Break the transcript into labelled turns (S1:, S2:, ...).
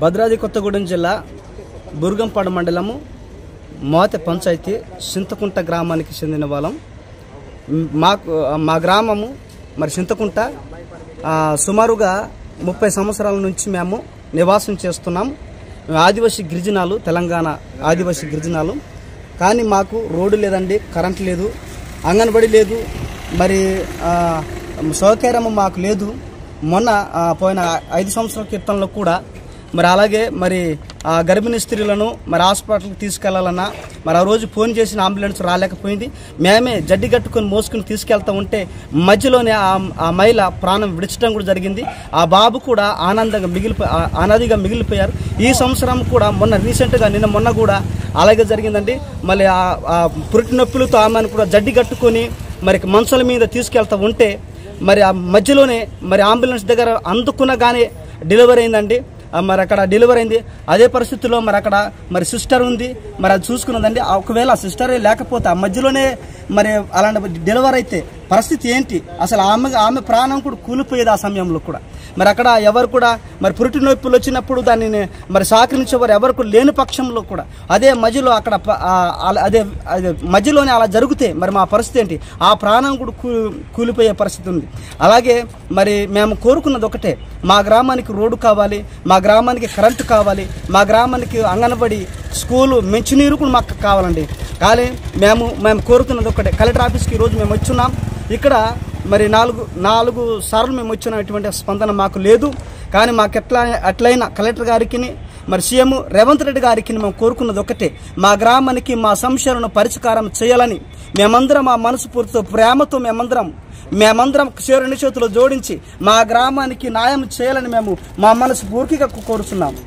S1: భద్రాద్రి కొత్తగూడెం జిల్లా బుర్గంపాడు మండలము మోతె పంచాయతీ చింతకుంట గ్రామానికి చెందిన వాళ్ళం. మా గ్రామము మరి చింతకుంట సుమారుగా 30 సంవత్సరాల నుంచి మేము నివాసం చేస్తున్నాం. ఆదివాసీ గిరిజనాలు, తెలంగాణ ఆదివాసీ గిరిజనాలు. కానీ మాకు రోడ్డు లేదండి, కరెంట్ లేదు, అంగన్వాడీ లేదు, మరి సౌకర్యం మాకు లేదు. మొన్న పోయిన 5 సంవత్సరాల క్రితంలో కూడా మరి అలాగే మరి గర్భిణీ స్త్రీలను మరి హాస్పిటల్కి తీసుకెళ్లాలన్నా మరి ఆ రోజు ఫోన్ చేసిన అంబులెన్స్ రాలేకపోయింది. మేమే జడ్డి కట్టుకొని మోసుకుని తీసుకెళ్తా ఉంటే మధ్యలోనే ఆ మహిళ ప్రాణం విడిచడం కూడా జరిగింది. ఆ బాబు కూడా అనాదిగా మిగిలిపోయారు. ఈ సంవత్సరం కూడా రీసెంట్గా మొన్న కూడా అలాగే జరిగిందండి. మళ్ళీ ఆ పురిటి నొప్పులతో ఆమెను కూడా జడ్డి కట్టుకొని మరి మంచాల మీద తీసుకెళ్తా ఉంటే మరి ఆ మధ్యలోనే మరి అంబులెన్స్ దగ్గర అందుకున్న కానీ డెలివరీ అయిందండి. మరి అక్కడ డెలివరీ అయింది. అదే పరిస్థితుల్లో మరి అక్కడ మరి సిస్టర్ ఉంది, మరి అది చూసుకున్నదండి. ఒకవేళ సిస్టరే లేకపోతే ఆ మధ్యలోనే మరి అలాంటి డెలివరీ అయితే పరిస్థితి ఏంటి? అసలు ఆమె ప్రాణం కూడా కూలిపోయేది ఆ సమయంలో కూడా. మరి అక్కడ ఎవరు కూడా మరి పురిటి నొప్పులు వచ్చినప్పుడు దానిని మరి సహకరించేవారు ఎవరు కూడా లేని పక్షంలో కూడా అదే మధ్యలో అక్కడ అదే మధ్యలోనే అలా జరిగితే మరి మా పరిస్థితి ఏంటి? ఆ ప్రాణం కూడా కూలిపోయే పరిస్థితి ఉంది. అలాగే మరి మేము కోరుకున్నది ఒకటే, మా గ్రామానికి రోడ్డు కావాలి, మా గ్రామానికి కరెంటు కావాలి, మా గ్రామానికి అంగన్వాడీ, స్కూలు, మంచినీరు కూడా మాకు కావాలండి. కానీ మేము కోరుతున్నది ఒకటే. కలెక్టర్ ఆఫీస్కి ఈరోజు మేము వచ్చున్నాం. ఇక్కడ మరి నాలుగు సార్లు మేము వచ్చిన ఎటువంటి స్పందన మాకు లేదు. కానీ మాకు అట్లయినా కలెక్టర్ గారికి మరి సీఎం రేవంత్ రెడ్డి గారికి మేము కోరుకున్నది ఒకటే, మా గ్రామానికి మా సమస్యలను పరిష్కారం చేయాలని మేమందరం మా మనస్ఫూర్తితో ప్రేమతో మేమందరం చేరుని చేతులు జోడించి మా గ్రామానికి న్యాయం చేయాలని మేము మా మనస్ఫూర్తిగా కోరుతున్నాము.